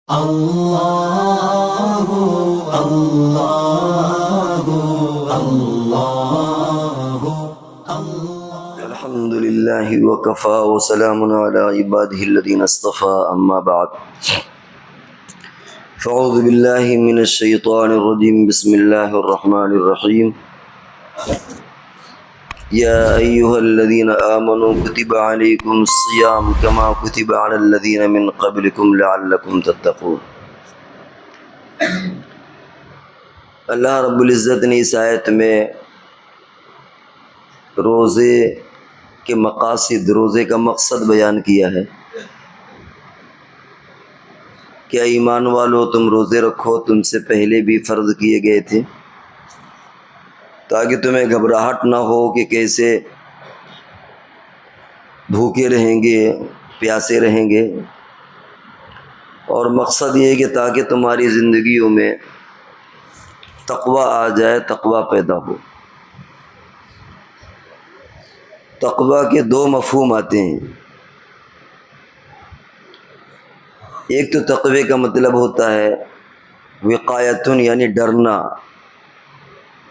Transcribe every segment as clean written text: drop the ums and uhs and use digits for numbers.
اللہ اللہ اللہ الحمد للہ وکفا وسلام علی عبادہ الذین اصطفى اما بعد فاعوذ باللہ من الشیطان الرجیم بسم اللہ الرحمن الرحیم یا ایہا الذین آمنوا کتب علیکم الصیام کما کتب علی الذین من قبلکم لعلکم تتقون۔ اللہ رب العزت نے اس آیت میں روزے کے مقاصد، روزے کا مقصد بیان کیا ہے۔ کیا ایمان والو تم روزے رکھو، تم سے پہلے بھی فرض کیے گئے تھے تاکہ تمہیں گھبراہٹ نہ ہو کہ کیسے بھوکے رہیں گے، پیاسے رہیں گے، اور مقصد یہ ہے کہ تاکہ تمہاری زندگیوں میں تقوی آ جائے، تقوی پیدا ہو۔ تقوی کے دو مفہوم آتے ہیں۔ ایک تو تقوی کا مطلب ہوتا ہے وقایتن، یعنی ڈرنا،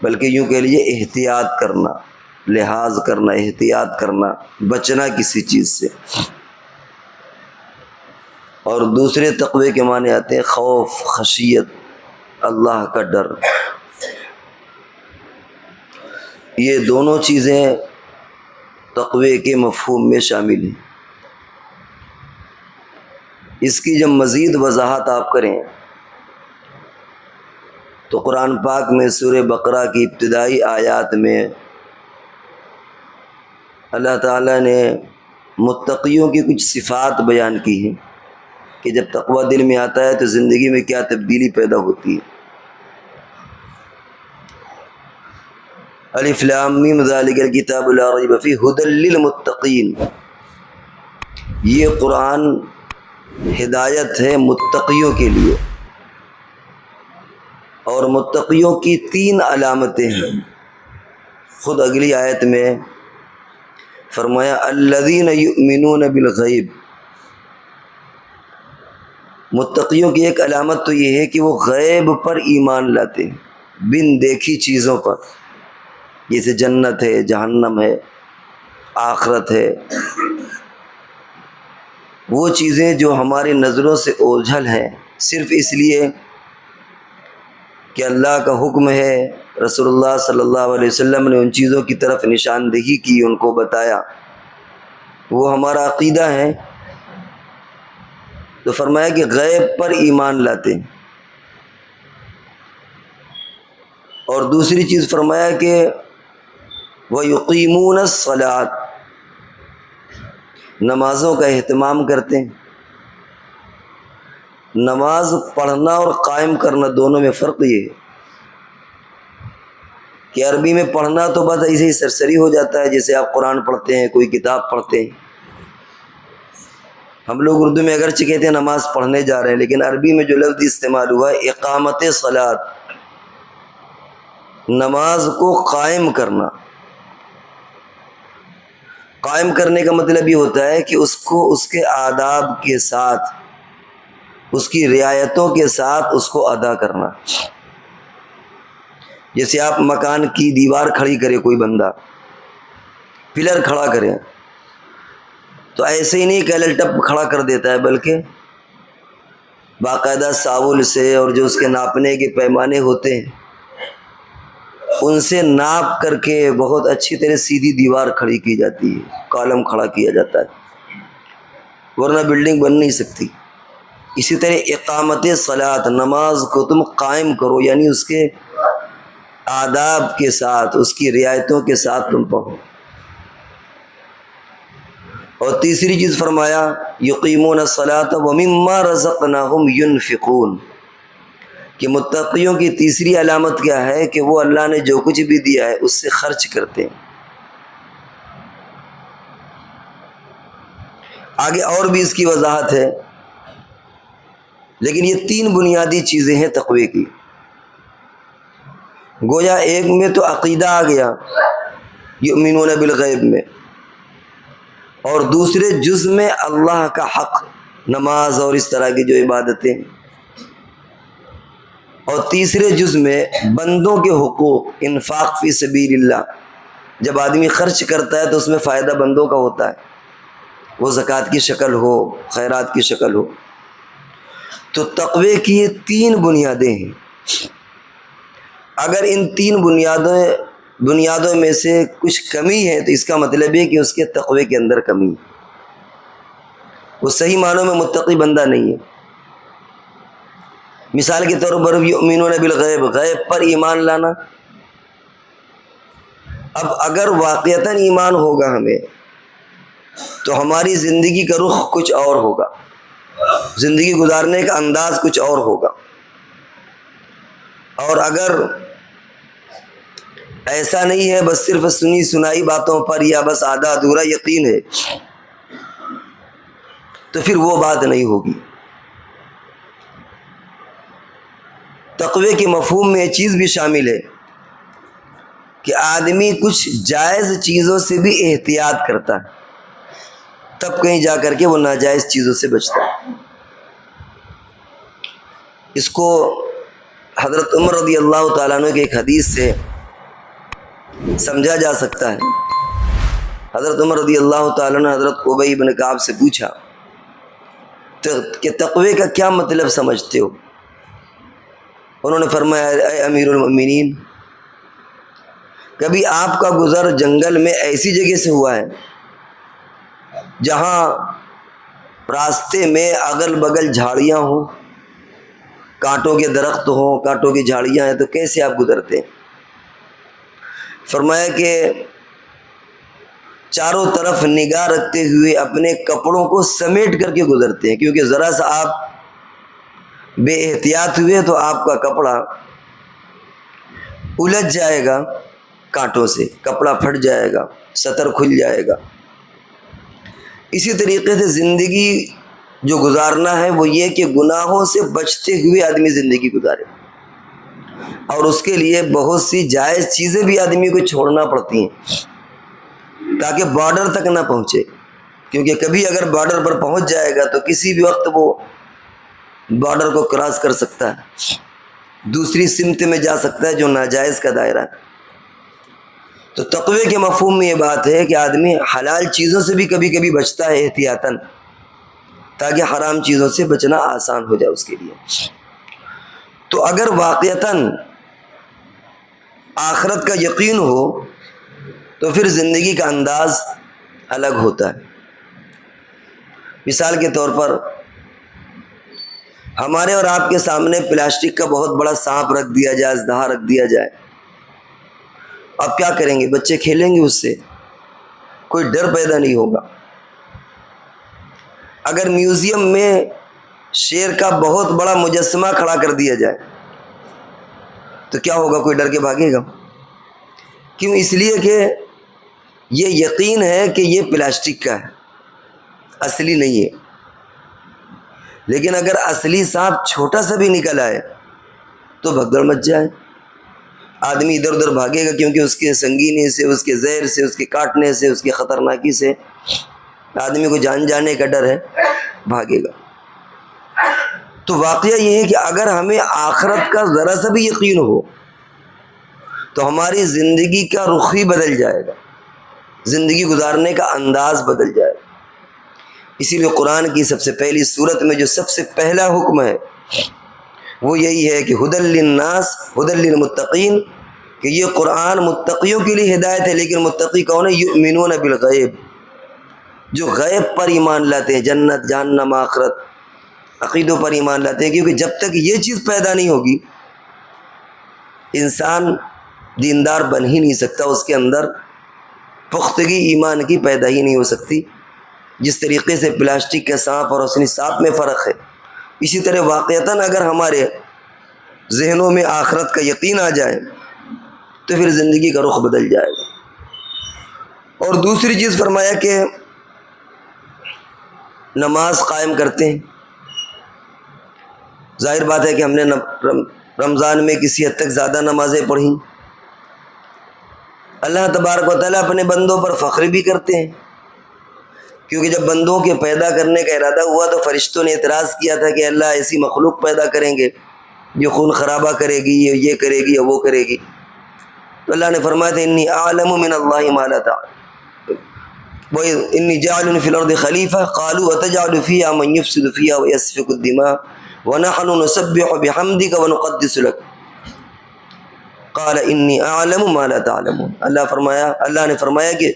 بلکہ یوں کہہ لیجیے احتیاط کرنا، لحاظ کرنا، احتیاط کرنا، بچنا کسی چیز سے۔ اور دوسرے تقوی کے معنی آتے ہیں خوف، خشیت، اللہ کا ڈر۔ یہ دونوں چیزیں تقوی کے مفہوم میں شامل ہیں۔ اس کی جب مزید وضاحت آپ کریں تو قرآن پاک میں سورہ بقرہ کی ابتدائی آیات میں اللہ تعالیٰ نے متقیوں کی کچھ صفات بیان کی ہیں کہ جب تقوی دل میں آتا ہے تو زندگی میں کیا تبدیلی پیدا ہوتی ہے۔ الف لام میم ذالک الکتاب لا ریب فیہ ھدی للمتقین، یہ قرآن ہدایت ہے متقیوں کے لیے، اور متقیوں کی تین علامتیں ہیں۔ خود اگلی آیت میں فرمایا الذین یؤمنون بالغیب، متقیوں کی ایک علامت تو یہ ہے کہ وہ غیب پر ایمان لاتے ہیں، بن دیکھی چیزوں پر، جیسے جنت ہے، جہنم ہے، آخرت ہے، وہ چیزیں جو ہماری نظروں سے اوجھل ہیں صرف اس لیے کہ اللہ کا حکم ہے، رسول اللہ صلی اللہ علیہ وسلم نے ان چیزوں کی طرف نشاندہی کی، ان کو بتایا، وہ ہمارا عقیدہ ہے۔ تو فرمایا کہ غیب پر ایمان لاتے ہیں۔ اور دوسری چیز فرمایا کہ وَيُقِيمُونَ الصَّلَاةَ، نمازوں کا اہتمام کرتے ہیں۔ نماز پڑھنا اور قائم کرنا دونوں میں فرق یہ ہے کہ عربی میں پڑھنا تو بس ایسے ہی سرسری ہو جاتا ہے، جیسے آپ قرآن پڑھتے ہیں، کوئی کتاب پڑھتے ہیں۔ ہم لوگ اردو میں اگرچہ کہتے ہیں نماز پڑھنے جا رہے ہیں، لیکن عربی میں جو لفظ استعمال ہوا ہے اقامت صلاۃ، نماز کو قائم کرنا۔ قائم کرنے کا مطلب یہ ہوتا ہے کہ اس کو اس کے آداب کے ساتھ، اس کی رعایتوں کے ساتھ اس کو ادا کرنا۔ جیسے آپ مکان کی دیوار کھڑی کرے، کوئی بندہ پلر کھڑا کرے تو ایسے ہی نہیں کہ الٹپ کھڑا کر دیتا ہے، بلکہ باقاعدہ ساول سے اور جو اس کے ناپنے کے پیمانے ہوتے ہیں ان سے ناپ کر کے بہت اچھی طرح سیدھی دیوار کھڑی کی جاتی ہے، کالم کھڑا کیا جاتا ہے، ورنہ بلڈنگ بن نہیں سکتی۔ اسی طرح اقامت صلاۃ، نماز کو تم قائم کرو، یعنی اس کے آداب کے ساتھ، اس کی رعایتوں کے ساتھ تم پڑھو۔ اور تیسری چیز فرمایا یقیمون الصلاۃ ومما رزقناہم ینفقون، کہ متقیوں کی تیسری علامت کیا ہے کہ وہ اللہ نے جو کچھ بھی دیا ہے اس سے خرچ کرتے ہیں۔ آگے اور بھی اس کی وضاحت ہے، لیکن یہ تین بنیادی چیزیں ہیں تقوی کی۔ گویا ایک میں تو عقیدہ آ گیا یؤمنون بالغیب میں، اور دوسرے جز میں اللہ کا حق، نماز اور اس طرح کی جو عبادتیں، اور تیسرے جز میں بندوں کے حقوق، انفاق فی سبیل اللہ، جب آدمی خرچ کرتا ہے تو اس میں فائدہ بندوں کا ہوتا ہے، وہ زکوٰۃ کی شکل ہو، خیرات کی شکل ہو۔ تو تقوی کی یہ 3 بنیادیں ہیں۔ اگر ان 3 بنیادوں میں سے کچھ کمی ہے تو اس کا مطلب ہے کہ اس کے تقوی کے اندر کمی ہے، وہ صحیح معنوں میں متقی بندہ نہیں ہے۔ مثال کے طور پر یؤمنون بالغیب، غیب پر ایمان لانا۔ اب اگر واقعتاً ایمان ہوگا ہمیں تو ہماری زندگی کا رخ کچھ اور ہوگا، زندگی گزارنے کا انداز کچھ اور ہوگا۔ اور اگر ایسا نہیں ہے بس صرف سنی سنائی باتوں پر یا بس آدھا ادھورا یقین ہے تو پھر وہ بات نہیں ہوگی۔ تقوی کے مفہوم میں یہ چیز بھی شامل ہے کہ آدمی کچھ جائز چیزوں سے بھی احتیاط کرتا ہے، تب کہیں جا کر کے وہ ناجائز چیزوں سے بچتا ہے۔ اس کو حضرت عمر رضی اللہ تعالیٰ عنہ کی ایک حدیث سے سمجھا جا سکتا ہے۔ حضرت عمر رضی اللہ تعالیٰ عنہ حضرت ابی بن کعب سے پوچھا کہ تقوی کا کیا مطلب سمجھتے ہو؟ انہوں نے فرمایا، اے امیر المؤمنین، کبھی آپ کا گزر جنگل میں ایسی جگہ سے ہوا ہے جہاں راستے میں اگل بگل جھاڑیاں ہوں، کانٹوں کے درخت ہوں، کانٹوں کی جھاڑیاں ہیں، تو کیسے آپ گزرتے ہیں؟ فرمایا کہ چاروں طرف نگاہ رکھتے ہوئے اپنے کپڑوں کو سمیٹ کر کے گزرتے ہیں، کیونکہ ذرا سا آپ بے احتیاط ہوئے تو آپ کا کپڑا الجھ جائے گا، کانٹوں سے کپڑا پھٹ جائے گا، سطر کھل جائے گا۔ اسی طریقے سے زندگی جو گزارنا ہے وہ یہ کہ گناہوں سے بچتے ہوئے آدمی زندگی گزارے، اور اس کے لیے بہت سی جائز چیزیں بھی آدمی کو چھوڑنا پڑتی ہیں تاکہ بارڈر تک نہ پہنچے، کیونکہ کبھی اگر بارڈر پر پہنچ جائے گا تو کسی بھی وقت وہ بارڈر کو کراس کر سکتا ہے، دوسری سمت میں جا سکتا ہے جو ناجائز کا دائرہ ہے۔ تو تقوی کے مفہوم میں یہ بات ہے کہ آدمی حلال چیزوں سے بھی کبھی کبھی بچتا ہے احتیاطاً، تاکہ حرام چیزوں سے بچنا آسان ہو جائے اس کے لیے۔ تو اگر واقعتاً آخرت کا یقین ہو تو پھر زندگی کا انداز الگ ہوتا ہے۔ مثال کے طور پر ہمارے اور آپ کے سامنے پلاسٹک کا بہت بڑا سانپ رکھ دیا جائے، اژدہا رکھ دیا جائے، اب کیا کریں گے؟ بچے کھیلیں گے اس سے، کوئی ڈر پیدا نہیں ہوگا۔ اگر میوزیم میں شیر کا بہت بڑا مجسمہ کھڑا کر دیا جائے تو کیا ہوگا؟ کوئی ڈر کے بھاگے گا؟ کیوں؟ اس لیے کہ یہ یقین ہے کہ یہ پلاسٹک کا ہے، اصلی نہیں ہے۔ لیکن اگر اصلی سانپ چھوٹا سا بھی نکل آئے تو بھگدڑ مچ جائے، آدمی ادھر ادھر بھاگے گا، کیونکہ اس کے سنگینی سے، اس کے زہر سے، اس کے کاٹنے سے، اس کی خطرناکی سے آدمی کو جان جانے کا ڈر ہے، بھاگے گا۔ تو واقعہ یہ ہے کہ اگر ہمیں آخرت کا ذرا سا بھی یقین ہو تو ہماری زندگی کا رخ ہی بدل جائے گا، زندگی گزارنے کا انداز بدل جائے گا۔ اسی لیے قرآن کی سب سے پہلی سورت میں جو سب سے پہلا حکم ہے وہ یہی ہے کہ ھدی للناس ھدی للمتقین، کہ یہ قرآن متقیوں کے لیے ہدایت ہے۔ لیکن متقی کون ہے؟ یؤمنون بالغیب، جو غیب پر ایمان لاتے ہیں، جنت، جہنم، آخرت، عقیدوں پر ایمان لاتے ہیں، کیونکہ جب تک یہ چیز پیدا نہیں ہوگی انسان دیندار بن ہی نہیں سکتا، اس کے اندر پختگی ایمان کی پیدا ہی نہیں ہو سکتی۔ جس طریقے سے پلاسٹک کے سانپ اور اصلی سانپ میں فرق ہے، اسی طرح واقعتاً اگر ہمارے ذہنوں میں آخرت کا یقین آ جائے تو پھر زندگی کا رخ بدل جائے گا۔ اور دوسری چیز فرمایا کہ نماز قائم کرتے ہیں۔ ظاہر بات ہے کہ ہم نے رمضان میں کسی حد تک زیادہ نمازیں پڑھیں۔ اللہ تبارک و تعالیٰ اپنے بندوں پر فخر بھی کرتے ہیں، کیونکہ جب بندوں کے پیدا کرنے کا ارادہ ہوا تو فرشتوں نے اعتراض کیا تھا کہ اللہ ایسی مخلوق پیدا کریں گے جو خون خرابہ کرے گی، یہ کرے گی یا وہ کرے گی. تو اللہ نے فرمایا تھا انی اعلم من اللہ ما لا تعلم، انی جاعل فی الارض خلیفہ قالوا اتجعل فیہا من یفسد فیہا ویسفک الدماء ونحن نسبح بحمدک ونقدس لک قال انی اعلم ما لا تعلمون. اللہ نے فرمایا کہ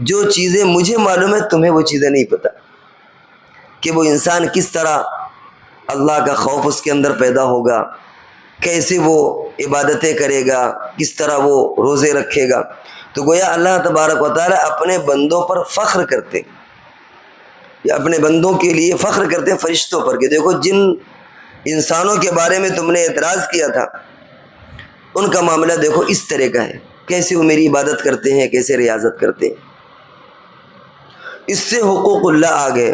جو چیزیں مجھے معلوم ہے تمہیں وہ چیزیں نہیں پتہ، کہ وہ انسان کس طرح اللہ کا خوف اس کے اندر پیدا ہوگا، کیسے وہ عبادتیں کرے گا، کس طرح وہ روزے رکھے گا. تو گویا اللہ تبارک و تعالیٰ اپنے بندوں پر فخر کرتے، یا اپنے بندوں کے لیے فخر کرتے فرشتوں پر، کہ دیکھو جن انسانوں کے بارے میں تم نے اعتراض کیا تھا ان کا معاملہ دیکھو اس طرح کا ہے، کیسے وہ میری عبادت کرتے ہیں، کیسے ریاضت کرتے ہیں. اس سے حقوق اللہ آ گئے.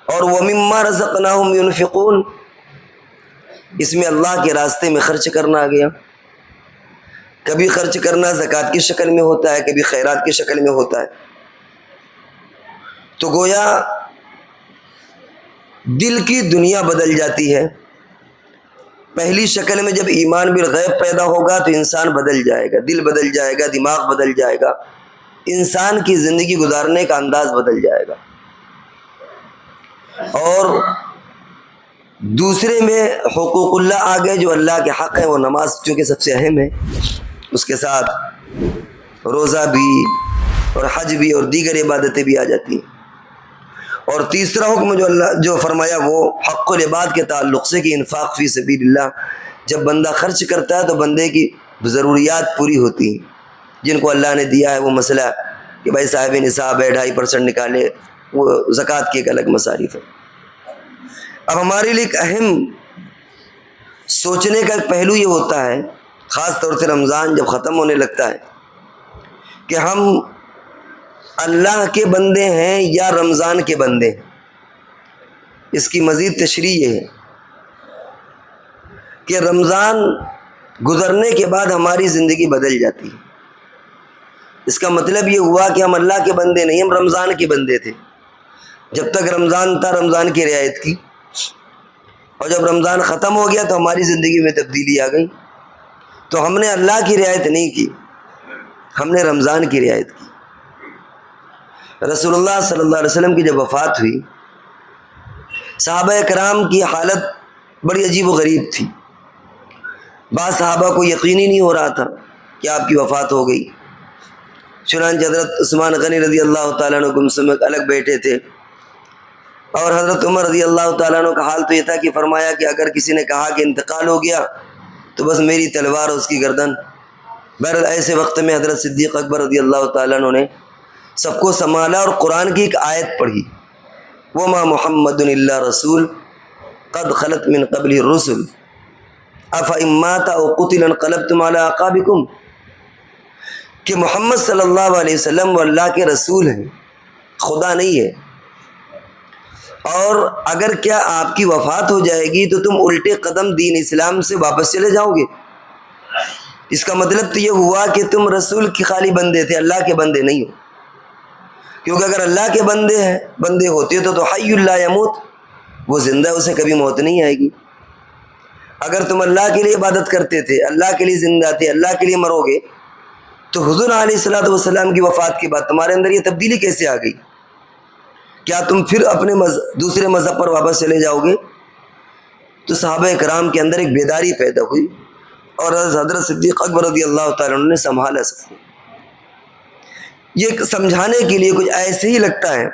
اور وَمِمَّا رَزَقْنَاهُمْ يُنْفِقُونَ، اس میں اللہ کے راستے میں خرچ کرنا آ گیا. کبھی خرچ کرنا زکوٰۃ کی شکل میں ہوتا ہے، کبھی خیرات کی شکل میں ہوتا ہے. تو گویا دل کی دنیا بدل جاتی ہے. پہلی شکل میں جب ایمان بالغیب پیدا ہوگا تو انسان بدل جائے گا، دل بدل جائے گا، دماغ بدل جائے گا، انسان کی زندگی گزارنے کا انداز بدل جائے گا. اور دوسرے میں حقوق اللہ آ گئے جو اللہ کے حق ہے، وہ نماز چونکہ سب سے اہم ہے، اس کے ساتھ روزہ بھی اور حج بھی اور دیگر عبادتیں بھی آ جاتی ہیں. اور تیسرا حکم جو فرمایا وہ حق العباد کے تعلق سے، کہ انفاق فی سبیل اللہ، جب بندہ خرچ کرتا ہے تو بندے کی ضروریات پوری ہوتی ہیں. جن کو اللہ نے دیا ہے وہ مسئلہ کہ بھائی صاحب نصاب ہے 2.5% نکالے، وہ زکوٰۃ کی ایک الگ مصارف ہے. اب ہمارے لیے ایک اہم سوچنے کا ایک پہلو یہ ہوتا ہے، خاص طور سے رمضان جب ختم ہونے لگتا ہے، کہ ہم اللہ کے بندے ہیں یا رمضان کے بندے ہیں. اس کی مزید تشریح یہ ہے کہ رمضان گزرنے کے بعد ہماری زندگی بدل جاتی ہے. اس کا مطلب یہ ہوا کہ ہم اللہ کے بندے نہیں، ہم رمضان کے بندے تھے. جب تک رمضان تھا رمضان کی رعایت کی، اور جب رمضان ختم ہو گیا تو ہماری زندگی میں تبدیلی آ گئی. تو ہم نے اللہ کی رعایت نہیں کی، ہم نے رمضان کی رعایت کی. رسول اللہ صلی اللہ علیہ وسلم کی جب وفات ہوئی، صحابہ کرام کی حالت بڑی عجیب و غریب تھی. بعض صحابہ کو یقین ہی نہیں ہو رہا تھا کہ آپ کی وفات ہو گئی. چنانچہ حضرت عثمان غنی رضی اللہ تعالیٰ عنہ گمسم میں الگ بیٹھے تھے، اور حضرت عمر رضی اللہ تعالیٰ عنہ کا حال تو یہ تھا کہ فرمایا کہ اگر کسی نے کہا کہ انتقال ہو گیا تو بس میری تلوار اور اس کی گردن. بہرحال ایسے وقت میں حضرت صدیق اکبر رضی اللہ تعالیٰ عنہ نے سب کو سنبھالا اور قرآن کی ایک آیت پڑھی، وَمَا مُحَمَّدٌ إِلَّا رَسُولٌ قَدْ خَلَتْ مِن قَبْلِهِ الرُّسُلُ أَفَإِن مَّاتَ أَوْ قُتِلَ انقلبتم عَلَىٰ أَعْقَابِكُمْ، کہ محمد صلی اللہ علیہ وسلم وہ اللہ کے رسول ہیں، خدا نہیں ہے. اور اگر کیا آپ کی وفات ہو جائے گی تو تم الٹے قدم دین اسلام سے واپس چلے جاؤ گے. اس کا مطلب تو یہ ہوا کہ تم رسول کی خالی بندے تھے، اللہ کے بندے نہیں ہو. کیونکہ اگر اللہ کے بندے ہوتے تو حی لا یموت، وہ زندہ، اسے کبھی موت نہیں آئے گی. اگر تم اللہ کے لیے عبادت کرتے تھے، اللہ کے لیے زندہ تھے، اللہ کے لیے مرو گے، تو حضور علیہ الصلوۃ والسلام کی وفات کے بعد تمہارے اندر یہ تبدیلی کیسے آ گئی؟ کیا تم پھر اپنے دوسرے مذہب پر واپس چلے جاؤ گے؟ تو صحابہ کرام کے اندر ایک بیداری پیدا ہوئی، اور حضرت صدیق اکبر رضی اللہ تعالیٰ عنہ نے سنبھالا سب کو. یہ سمجھانے کے لیے کچھ ایسے ہی لگتا ہے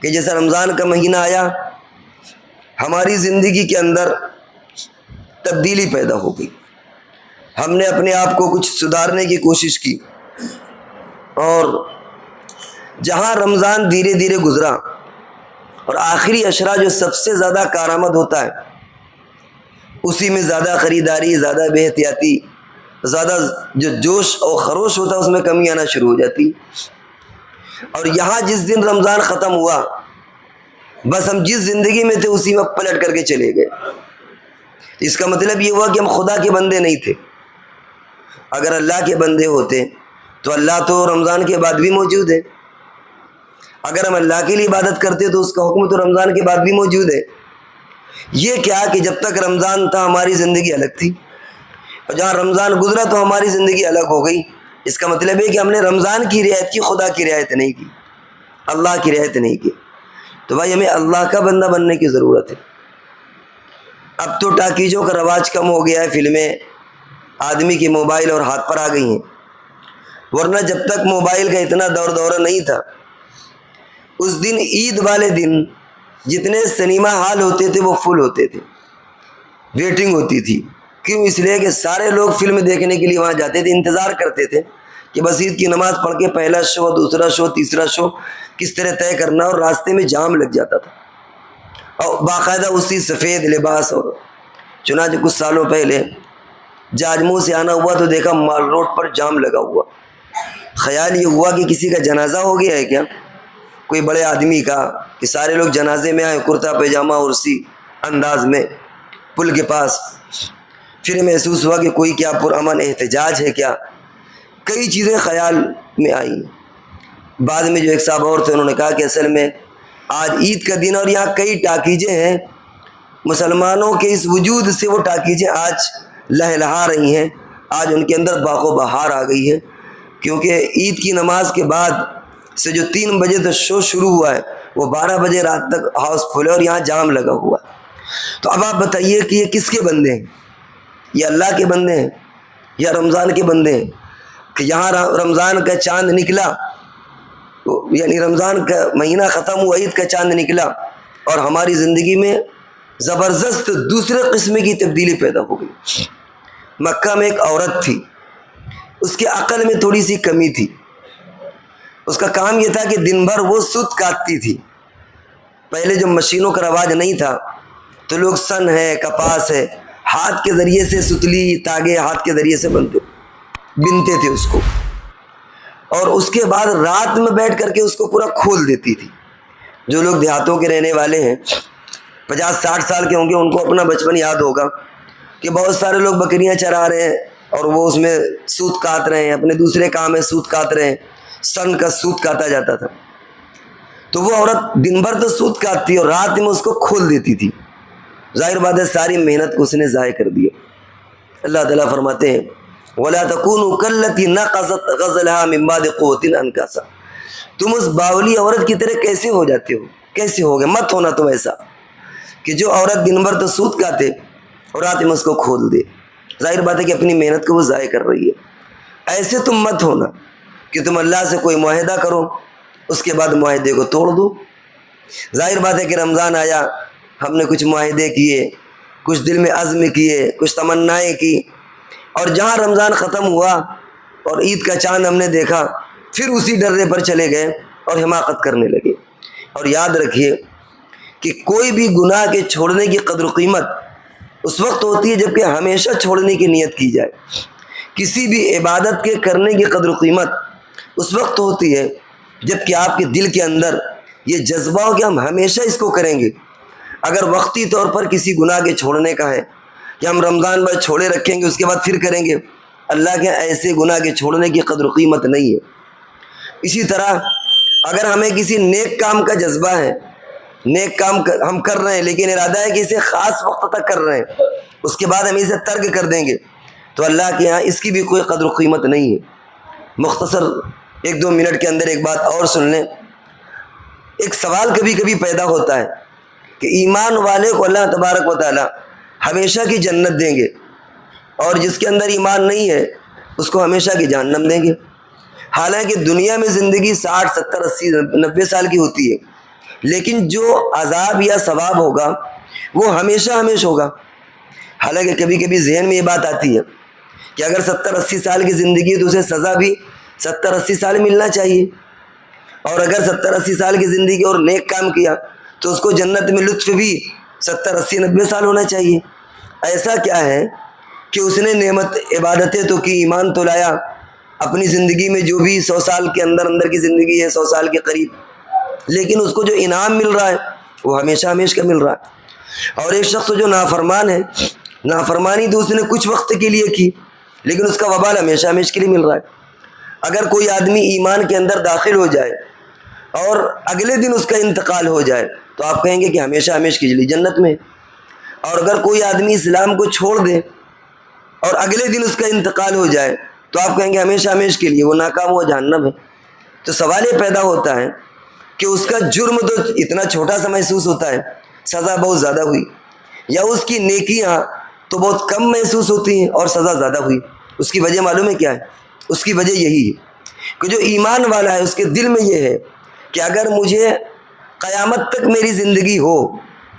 کہ جیسا رمضان کا مہینہ آیا، ہماری زندگی کے اندر تبدیلی پیدا ہو گئی. ہم نے اپنے آپ کو کچھ سدھارنے کی کوشش کی، اور جہاں رمضان دھیرے دھیرے گزرا، اور آخری اشرا جو سب سے زیادہ کارآمد ہوتا ہے، اسی میں زیادہ خریداری، زیادہ بے احتیاطی، زیادہ جو جوش اور خروش ہوتا ہے اس میں کمی آنا شروع ہو جاتی. اور یہاں جس دن رمضان ختم ہوا، بس ہم جس زندگی میں تھے اسی میں پلٹ کر کے چلے گئے. اس کا مطلب یہ ہوا کہ ہم خدا کے بندے نہیں تھے. اگر اللہ کے بندے ہوتے تو اللہ تو رمضان کے بعد بھی موجود ہے. اگر ہم اللہ کے لیے عبادت کرتے تو اس کا حکم تو رمضان کے بعد بھی موجود ہے. یہ کیا کہ جب تک رمضان تھا ہماری زندگی الگ تھی، اور جہاں رمضان گزرا تو ہماری زندگی الگ ہو گئی۔ اس کا مطلب ہے کہ ہم نے رمضان کی رعایت کی، خدا کی رعایت نہیں کی، اللہ کی رعایت نہیں کی۔ تو بھائی ہمیں اللہ کا بندہ بننے کی ضرورت ہے۔ اب تو ٹاکیجوں کا رواج کم ہو گیا ہے، فلمیں آدمی کے موبائل اور ہاتھ پر آ گئی ہیں، ورنہ جب تک موبائل کا اتنا دور دورہ نہیں تھا، اس دن عید والے دن جتنے سنیما ہال ہوتے تھے وہ فل ہوتے تھے، ویٹنگ ہوتی تھی۔ کیوں؟ اس لیے کہ سارے لوگ فلم دیکھنے کے لیے وہاں جاتے تھے، انتظار کرتے تھے کہ بس عید کی نماز پڑھ کے پہلا شو، دوسرا شو، تیسرا شو کس طرح طے کرنا، اور راستے میں جام لگ جاتا تھا، اور باقاعدہ اسی سفید لباس۔ اور چنانچہ کچھ سالوں پہلے جاجموں سے آنا ہوا تو دیکھا مال روڈ پر جام لگا ہوا۔ خیال یہ ہوا کہ کسی کا جنازہ ہو گیا ہے کیا، کوئی بڑے آدمی کا، کہ سارے لوگ جنازے میں آئے کرتا پیجامہ اور اسی انداز میں پل کے پاس۔ پھر محسوس ہوا کہ کوئی کیا پرامن احتجاج ہے کیا، کئی چیزیں خیال میں آئیں۔ بعد میں جو ایک صاحب اور تھے انہوں نے کہا کہ اصل میں آج عید کا دن اور یہاں کئی ٹاکیجیں ہیں، مسلمانوں کے اس وجود سے وہ ٹاکیجیں آج لہلہا رہی ہیں، آج ان کے اندر باغ و بہار آ گئی ہے، کیونکہ عید کی نماز کے بعد سے جو 3 بجے تک شو شروع ہوا ہے وہ 12 بجے رات تک ہاؤس فل ہے اور یہاں جام لگا ہوا ہے۔ تو اب آپ بتائیے کہ یہ کس کے بندے ہیں؟ یہ اللہ کے بندے ہیں یا رمضان کے بندے ہیں؟ کہ یہاں رمضان کا چاند نکلا، یعنی رمضان کا مہینہ ختم ہوا، عید کا چاند نکلا، اور ہماری زندگی میں زبردست دوسرے قسم کی تبدیلی پیدا ہو گئی۔ مکہ میں ایک عورت تھی، اس کے عقل میں تھوڑی سی کمی تھی، اس کا کام یہ تھا کہ دن بھر وہ سوت کاٹتی تھی۔ پہلے جو مشینوں کا رواج نہیں تھا تو لوگ سن ہے، کپاس ہے، ہاتھ کے ذریعے سے ستلی تاگے ہاتھ کے ذریعے سے بنتے تھے اس کو، اور اس کے بعد رات میں بیٹھ کر کے اس کو پورا کھول دیتی تھی۔ جو لوگ دیہاتوں کے رہنے والے ہیں 50-60 سال کے ہوں گے، ان کو اپنا بچپن یاد ہوگا کہ بہت سارے لوگ بکریاں چرا رہے ہیں اور وہ اس میں سوت کاٹ رہے ہیں، اپنے دوسرے کام میں سوت کاٹ رہے ہیں، سن کا سوت کاٹا جاتا تھا۔ تو وہ عورت دن بھر تو سوت کاٹتی اور رات میں اس کو کھول دیتی تھی، ظاہر بات ہے ساری محنت کو اس نے ضائع کر دیا۔ اللہ تعالیٰ فرماتے ہیں وَلَا تَكُونُوا كَالَّتِي نَقَضَتْ غَزْلَهَا مِن بَعْدِ قُوَّةٍ أَنْكَاثًا۔ تم اس باولی عورت کی طرح کیسے ہو جاتے ہو، کیسے ہوگے؟ مت ہونا تم ایسا کہ جو عورت دن بھر تو سوت کاٹے اور رات میں اس کو کھول دے، ظاہر بات ہے کہ اپنی محنت کو وہ ضائع کر رہی ہے۔ ایسے تم مت ہونا کہ تم اللہ سے کوئی معاہدہ کرو، اس کے بعد معاہدے کو توڑ دو۔ ظاہر بات ہے کہ رمضان آیا، ہم نے کچھ معاہدے کیے، کچھ دل میں عزم کیے، کچھ تمنائیں کی، اور جہاں رمضان ختم ہوا اور عید کا چاند ہم نے دیکھا، پھر اسی ڈرے پر چلے گئے اور حماقت کرنے لگے۔ اور یاد رکھیے کہ کوئی بھی گناہ کے چھوڑنے کی قدر و قیمت اس وقت ہوتی ہے جب کہ ہمیشہ چھوڑنے کی نیت کی جائے۔ کسی بھی عبادت کے کرنے کی قدر و قیمت اس وقت ہوتی ہے جب کہ آپ کے دل کے اندر یہ جذبہ ہو کہ ہم ہمیشہ اس کو کریں گے۔ اگر وقتی طور پر کسی گناہ کے چھوڑنے کا ہے کہ ہم رمضان بھر چھوڑے رکھیں گے اس کے بعد پھر کریں گے، اللہ کے ایسے گناہ کے چھوڑنے کی قدر و قیمت نہیں ہے۔ اسی طرح اگر ہمیں کسی نیک کام کا جذبہ ہے، نیک کام ہم کر رہے ہیں لیکن ارادہ ہے کہ اسے خاص وقت تک کر رہے ہیں، اس کے بعد ہم اسے ترک کر دیں گے، تو اللہ کے یہاں اس کی بھی کوئی قدر و قیمت نہیں ہے۔ مختصر 1-2 منٹ کے اندر ایک بات اور سن لیں۔ ایک سوال کبھی کبھی پیدا ہوتا ہے کہ ایمان والے کو اللہ تبارک و تعالی ہمیشہ کی جنت دیں گے، اور جس کے اندر ایمان نہیں ہے اس کو ہمیشہ کی جہنم دیں گے۔ حالانکہ دنیا میں زندگی 60, 70, 80, 90 سال کی ہوتی ہے، لیکن جو عذاب یا ثواب ہوگا وہ ہمیشہ ہمیشہ ہوگا۔ حالانکہ کبھی کبھی ذہن میں یہ بات آتی ہے کہ اگر 70, 80 سال کی زندگی ہے تو اسے سزا بھی 70, 80 سال ملنا چاہیے، اور اگر 70, 80 سال کی زندگی اور نیک کام کیا تو اس کو جنت میں لطف بھی 70, 80, 90 سال ہونا چاہیے۔ ایسا کیا ہے کہ اس نے نعمت عبادتیں تو کی، ایمان تو لایا، اپنی زندگی میں جو بھی 100 سال کے اندر کی زندگی ہے، 100 سال کے قریب، لیکن اس کو جو انعام مل رہا ہے وہ ہمیشہ ہمیشہ کا مل رہا ہے۔ اور ایک شخص جو نافرمان ہے، نافرمانی تو اس نے کچھ وقت کے لیے کی لیکن اس کا وبال ہمیشہ ہمیشہ کے لیے مل رہا ہے۔ اگر کوئی آدمی ایمان کے اندر داخل ہو جائے اور اگلے دن اس کا انتقال ہو جائے تو آپ کہیں گے کہ ہمیشہ ہمیشہ کے لیے جنت میں، اور اگر کوئی آدمی اسلام کو چھوڑ دے اور اگلے دن اس کا انتقال ہو جائے تو آپ کہیں گے ہمیشہ ہمیشہ کے لیے وہ ناکام ہوا جہنم ہے. تو سوال یہ پیدا ہوتا ہے کہ اس کا جرم تو اتنا چھوٹا سا محسوس ہوتا ہے، سزا بہت زیادہ ہوئی، یا اس کی نیکیاں تو بہت کم محسوس ہوتی ہیں اور سزا زیادہ ہوئی. اس کی وجہ معلوم ہے کیا ہے؟ اس کی وجہ یہی ہے کہ جو ایمان والا ہے اس کے دل میں یہ ہے کہ اگر مجھے قیامت تک میری زندگی ہو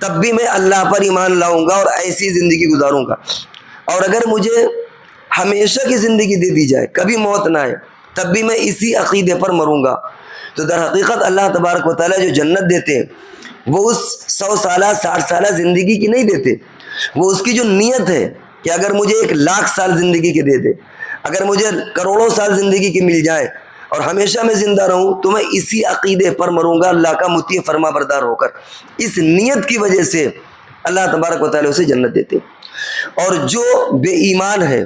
تب بھی میں اللہ پر ایمان لاؤں گا اور ایسی زندگی گزاروں گا، اور اگر مجھے ہمیشہ کی زندگی دے دی جائے، کبھی موت نہ آئے، تب بھی میں اسی عقیدے پر مروں گا. تو در حقیقت اللہ تبارک و تعالیٰ جو جنت دیتے ہیں وہ اس 100 سالہ 60 سالہ زندگی کی نہیں دیتے، وہ اس کی جو نیت ہے کہ اگر مجھے 1,00,000 سال زندگی کے دے دے، اگر مجھے کروڑوں سال زندگی کی مل جائے اور ہمیشہ میں زندہ رہوں تو میں اسی عقیدے پر مروں گا، اللہ کا مطیع فرما بردار ہو کر. اس نیت کی وجہ سے اللہ تبارک و تعالیٰ اسے جنت دیتے. اور جو بے ایمان ہے،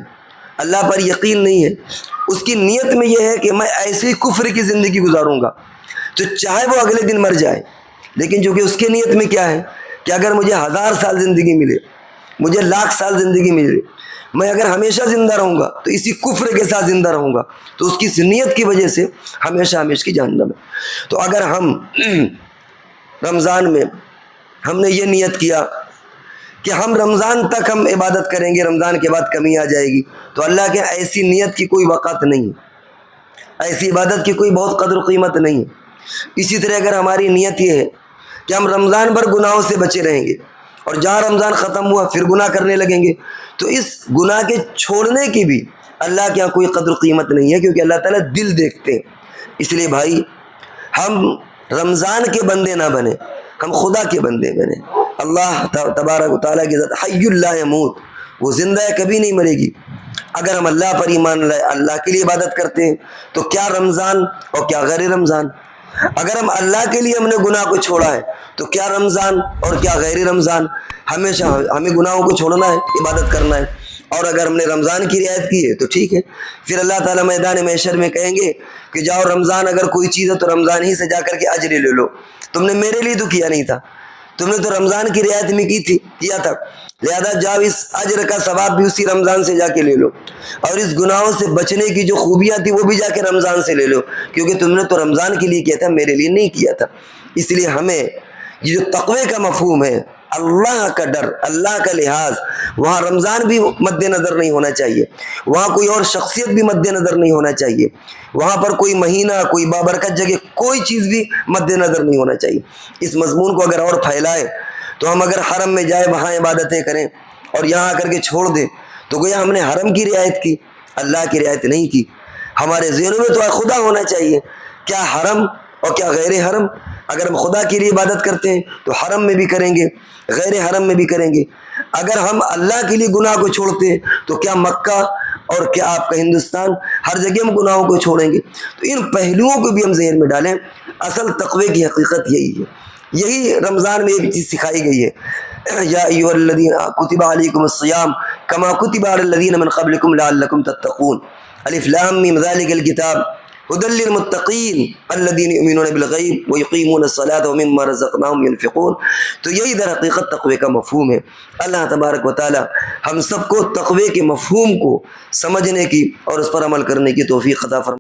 اللہ پر یقین نہیں ہے، اس کی نیت میں یہ ہے کہ میں ایسی کفر کی زندگی گزاروں گا، تو چاہے وہ اگلے دن مر جائے، لیکن چونکہ اس کی نیت میں کیا ہے کہ اگر مجھے 1000 سال زندگی ملے، مجھے 1,00,000 سال زندگی ملے، میں اگر ہمیشہ زندہ رہوں گا تو اسی کفر کے ساتھ زندہ رہوں گا، تو اس کی نیت کی وجہ سے ہمیشہ ہمیشہ کی جہنم ہے. تو اگر ہم رمضان میں ہم نے یہ نیت کیا کہ ہم رمضان تک ہم عبادت کریں گے، رمضان کے بعد کمی آ جائے گی، تو اللہ کے ایسی نیت کی کوئی وقت نہیں، ایسی عبادت کی کوئی بہت قدر و قیمت نہیں. اسی طرح اگر ہماری نیت یہ ہے کہ ہم رمضان بھر گناہوں سے بچے رہیں گے اور جہاں رمضان ختم ہوا پھر گناہ کرنے لگیں گے، تو اس گناہ کے چھوڑنے کی بھی اللہ کے یہاں کوئی قدر و قیمت نہیں ہے، کیونکہ اللہ تعالیٰ دل دیکھتے ہیں. اس لیے بھائی ہم رمضان کے بندے نہ بنے، ہم خدا کے بندے بنے. اللہ تبارک و تعالیٰ کی ذات حی لا یموت، وہ زندہ ہے، کبھی نہیں مرے گی. اگر ہم اللہ پر ایمان لائے، اللہ کے لیے عبادت کرتے ہیں، تو کیا رمضان اور کیا غیر رمضان. اگر ہم اللہ کے لیے ہم نے گناہ کو چھوڑا ہے تو کیا رمضان اور کیا غیر رمضان. ہمیشہ ہمیں گناہوں کو چھوڑنا ہے، عبادت کرنا ہے. اور اگر ہم نے رمضان کی رعایت کی ہے تو ٹھیک ہے، پھر اللہ تعالیٰ میدان محشر میں کہیں گے کہ جاؤ رمضان اگر کوئی چیز ہے تو رمضان ہی سے جا کر کے اجر لے لو، تم نے میرے لیے تو کیا نہیں تھا، تم نے تو رمضان کی رعایت میں کیا تھا، لہذا جاؤ اس اجر کا ثواب بھی اسی رمضان سے جا کے لے لو، اور اس گناہوں سے بچنے کی جو خوبیاں تھی وہ بھی جا کے رمضان سے لے لو، کیونکہ تم نے تو رمضان کے لیے کیا تھا، میرے لیے نہیں کیا تھا. اس لیے ہمیں یہ جو تقوی کا مفہوم ہے، اللہ کا ڈر، اللہ کا لحاظ، وہاں رمضان بھی مد نظر نہیں ہونا چاہیے، وہاں کوئی اور شخصیت بھی مد نظر نہیں ہونا چاہیے، وہاں پر کوئی مہینہ، کوئی بابرکت جگہ، کوئی چیز بھی مد نظر نہیں ہونا چاہیے. اس مضمون کو اگر اور پھیلائے تو ہم اگر حرم میں جائے وہاں عبادتیں کریں اور یہاں آ کر کے چھوڑ دیں تو گویا ہم نے حرم کی رعایت کی، اللہ کی رعایت نہیں کی. ہمارے ذہنوں میں تو خدا ہونا چاہیے، کیا حرم اور کیا غیر حرم. اگر ہم خدا کے لیے عبادت کرتے ہیں تو حرم میں بھی کریں گے، غیر حرم میں بھی کریں گے. اگر ہم اللہ کے لیے گناہ کو چھوڑتے ہیں تو کیا مکہ اور کیا آپ کا ہندوستان، ہر جگہ ہم گناہوں کو چھوڑیں گے. تو ان پہلوؤں کو بھی ہم ذہن میں ڈالیں. اصل تقوی کی حقیقت یہی ہے، یہی رمضان میں ایک چیز سکھائی گئی ہے. یا ایھا الذین کتب علیکم الصیام کما کتب علی الذین من قبلکم لعلکم تتقون. الف لام میم ذلک الکتاب ھدی للمتقین الذین یؤمنون بالغیب ویقیمون الصلاۃ ومما رزقناہم ینفقون. تو یہی در حقیقت تقوی کا مفہوم ہے. اللہ تبارک و تعالی ہم سب کو تقوی کے مفہوم کو سمجھنے کی اور اس پر عمل کرنے کی توفیق عطا فرمائے.